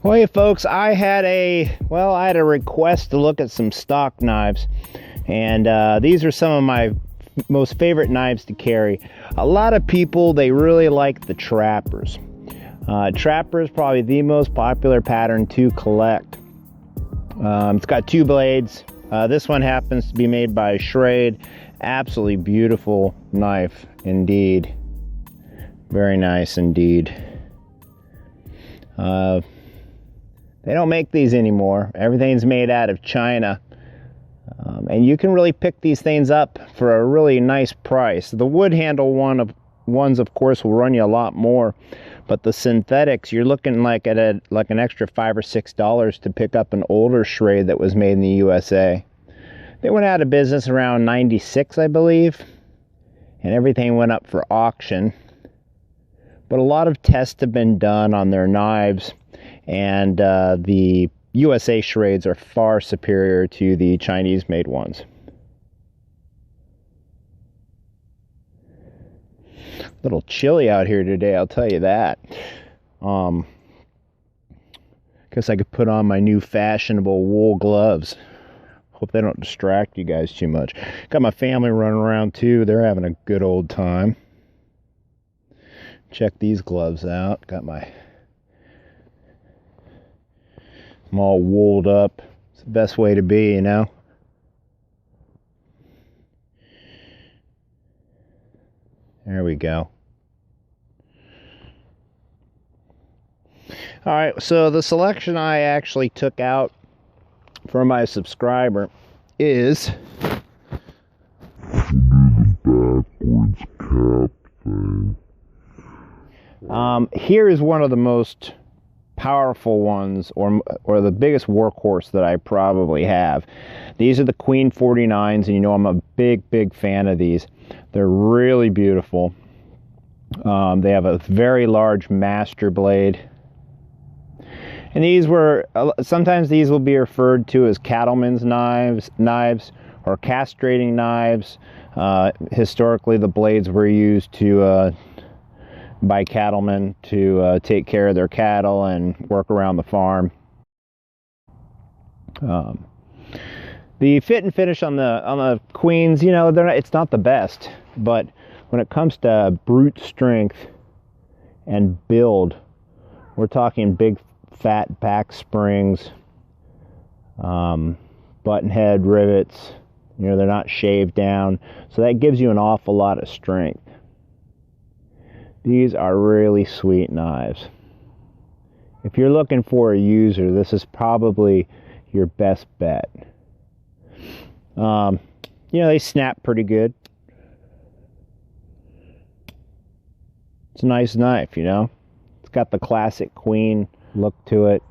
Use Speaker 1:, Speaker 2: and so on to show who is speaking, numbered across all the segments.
Speaker 1: Well, hey folks, I had a request to look at some stock knives, and these are some of my most favorite knives to carry. A lot of people, they really like the Trappers. Trapper is probably the most popular pattern to collect. It's got two blades. This one happens to be made by Schrade. Absolutely beautiful knife indeed. Very nice indeed. They don't make these anymore. Everything's made out of China. And you can really pick these things up for a really nice price. The wood handle ones, of course, will run you a lot more. But the synthetics, you're looking like at an extra $5 or $6 to pick up an older Schrade that was made in the USA. They went out of business around '96, I believe. And everything went up for auction. But a lot of tests have been done on their knives, and the USA Schrades are far superior to the Chinese-made ones. A little chilly out here today, I'll tell you that. Guess I could put on my new fashionable wool gloves. Hope they don't distract you guys too much. Got my family running around too. They're having a good old time. Check these gloves out. I'm all wooled up. It's the best way to be, you know. There we go. All right, so the selection I actually took out for my subscriber is
Speaker 2: backwards cap thing.
Speaker 1: Here is one of the most powerful ones, or the biggest workhorse that I probably have. These are the Queen 49s, and you know I'm a big fan of these. They're really beautiful. They have a very large master blade. And these were, sometimes these will be referred to as cattlemen's knives or castrating knives. Historically, the blades were used by cattlemen to take care of their cattle and work around the farm. The fit and finish on the Queens, you know, it's not the best, but when it comes to brute strength and build, we're talking big fat back springs, button head rivets. You know, they're not shaved down, so that gives you an awful lot of strength. These are really sweet knives. If you're looking for a user, this is probably your best bet. You know, they snap pretty good. It's a nice knife, you know. It's got the classic Queen look to it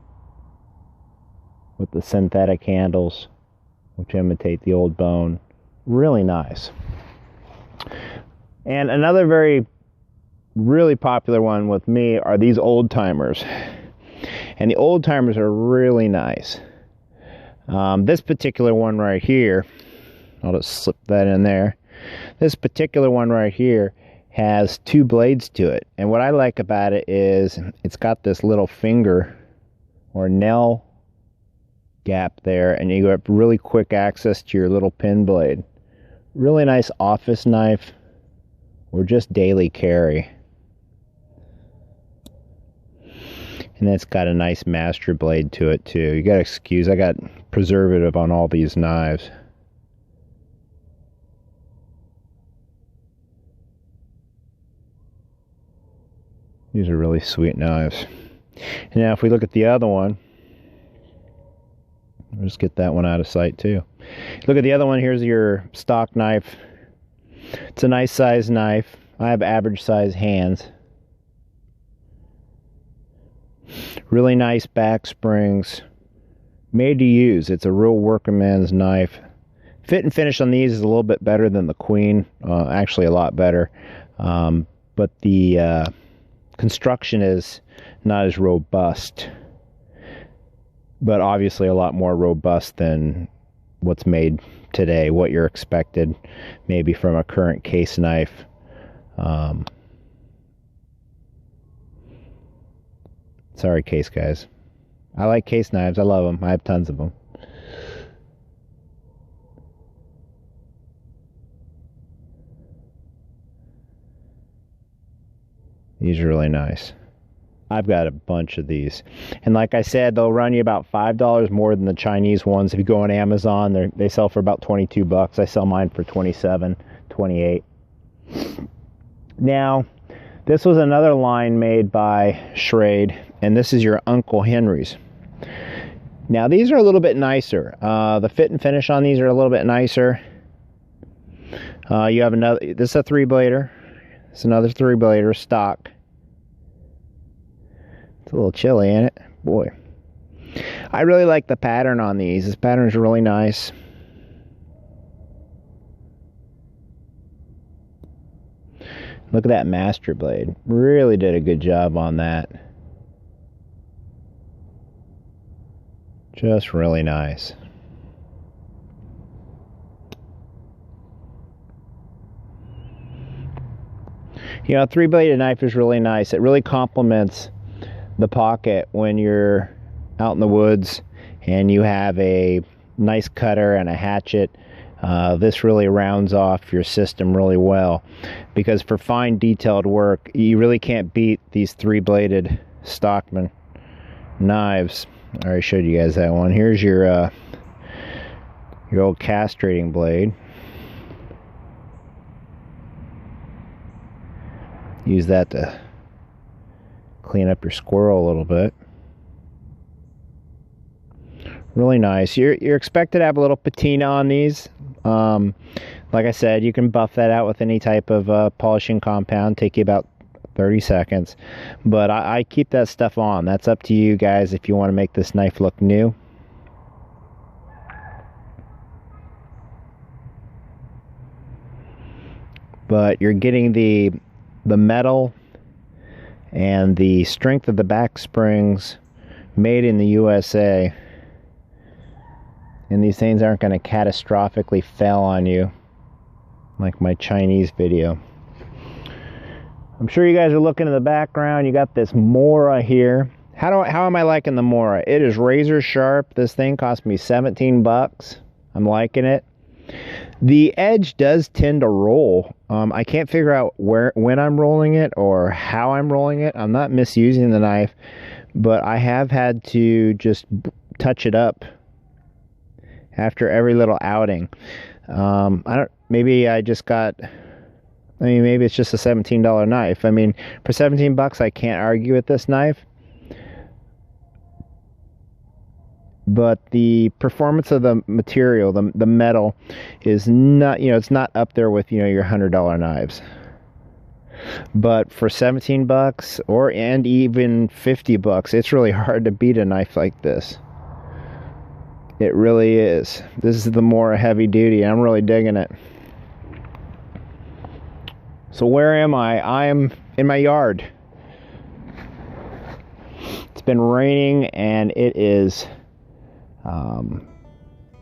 Speaker 1: with the synthetic handles, which imitate the old bone. Really nice. And another really popular one with me are these old timers, and the old timers are really nice. This particular one right here, I'll just slip that in there. This particular one right here has two blades to it, and what I like about it is it's got this little finger or nail gap there, and you have really quick access to your little pin blade. Really nice office knife or just daily carry. And it's got a nice master blade to it too. You gotta excuse, I got preservative on all these knives. These are really sweet knives. And now if we look at the other one, I'll just get that one out of sight too. Look at the other one. Here's your stock knife. It's a nice size knife. I have average size hands. Really nice back springs. Made to use. It's a real workman's knife. Fit and finish on these is a little bit better than the Queen. Actually a lot better. But the construction is not as robust. But obviously a lot more robust than what's made today, what you're expected maybe from a current case knife. Sorry, case guys. I like case knives. I love them. I have tons of them. These are really nice. I've got a bunch of these. And like I said, they'll run you about $5 more than the Chinese ones. If you go on Amazon, they sell for about 22 bucks. I sell mine for 27, 28. Now, this was another line made by Schrade, and this is your Uncle Henry's. Now, these are a little bit nicer. The fit and finish on these are a little bit nicer. You have another, this is a 3-blader. It's another 3-blader stock. It's a little chilly, ain't it? Boy. I really like the pattern on these. This pattern is really nice. Look at that master blade. Really did a good job on that. Just really nice. You know, a 3-bladed knife is really nice. It really complements the pocket when you're out in the woods and you have a nice cutter and a hatchet. This really rounds off your system really well, because for fine detailed work you really can't beat these 3-bladed Stockman knives. I already showed you guys that one. Here's your old castrating blade. Use that to clean up your squirrel a little bit. Really nice. You're expected to have a little patina on these. Like I said, you can buff that out with any type of polishing compound. Take you about 30 seconds. But I keep that stuff on. That's up to you guys if you want to make this knife look new. But you're getting the metal and the strength of the back springs made in the USA. And these things aren't going to catastrophically fail on you like my Chinese video. I'm sure you guys are looking in the background. You got this Mora here. How am I liking the Mora? It is razor sharp. This thing cost me 17 bucks. I'm liking it. The edge does tend to roll. I can't figure out when I'm rolling it or how I'm rolling it. I'm not misusing the knife, but I have had to just touch it up after every little outing. Maybe it's just a $17 knife. I mean, for 17 bucks, I can't argue with this knife. But the performance of the material, the metal, is not, it's not up there with, your $100 knives. But for 17 bucks and even 50 bucks, it's really hard to beat a knife like this. It really is. This is the more heavy duty. I'm really digging it. So where am I? I'm in my yard. It's been raining and it is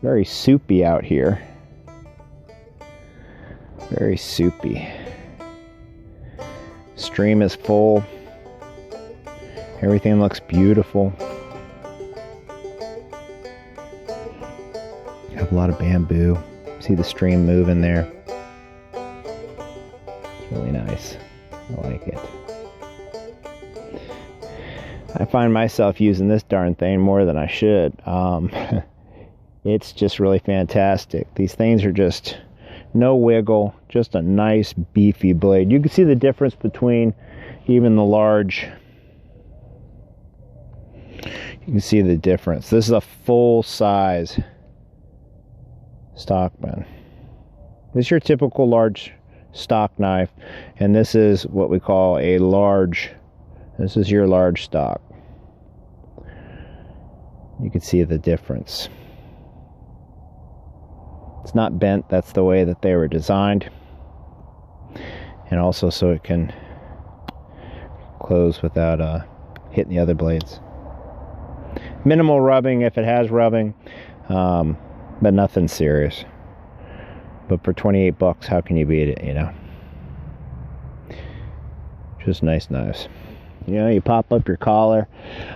Speaker 1: very soupy out here. Very soupy. Stream is full. Everything looks beautiful. Have a lot of bamboo. See the stream moving there. It's really nice. I like it. I find myself using this darn thing more than I should. It's just really fantastic. These things are just no wiggle, just a nice beefy blade. You can see the difference between even the large. You can see the difference. This is a full size Stockman. This is your typical large stock knife, and this is what we call a large. This is your large stock. You can see the difference. It's not bent. That's the way that they were designed, and also so it can close without hitting the other blades. Minimal rubbing if it has rubbing, but nothing serious. But for 28 bucks, how can you beat it, Just nice knives. You know, you pop up your collar.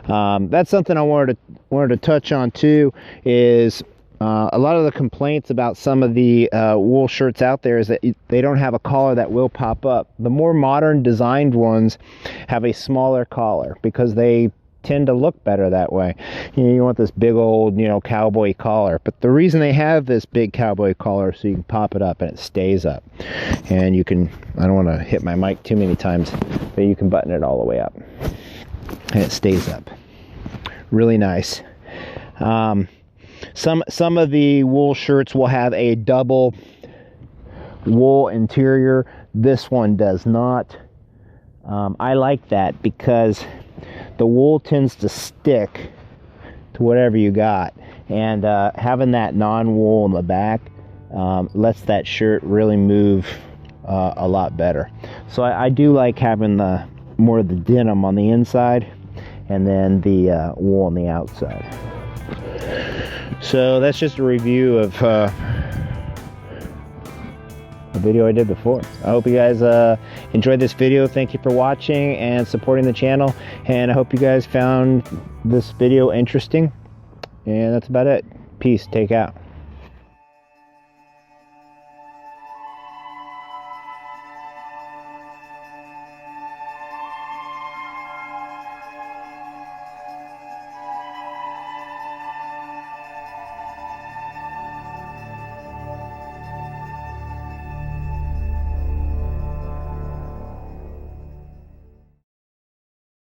Speaker 1: That's something I wanted to touch on too. Is a lot of the complaints about some of the wool shirts out there is that they don't have a collar that will pop up. The more modern designed ones have a smaller collar because they tend to look better that way. You want this big old, cowboy collar, but the reason they have this big cowboy collar is so you can pop it up and it stays up, and you can, I don't want to hit my mic too many times, but you can button it all the way up and it stays up. Really nice. Some of the wool shirts will have a double wool interior. This one does not. I like that because the wool tends to stick to whatever you got, and having that non-wool in the back lets that shirt really move a lot better. So I do like having the more of the denim on the inside and then the wool on the outside. So that's just a review of a video I did before. I hope you guys enjoyed this video. Thank you for watching and supporting the channel, and I hope you guys found this video interesting, and that's about it. Peace. Take out.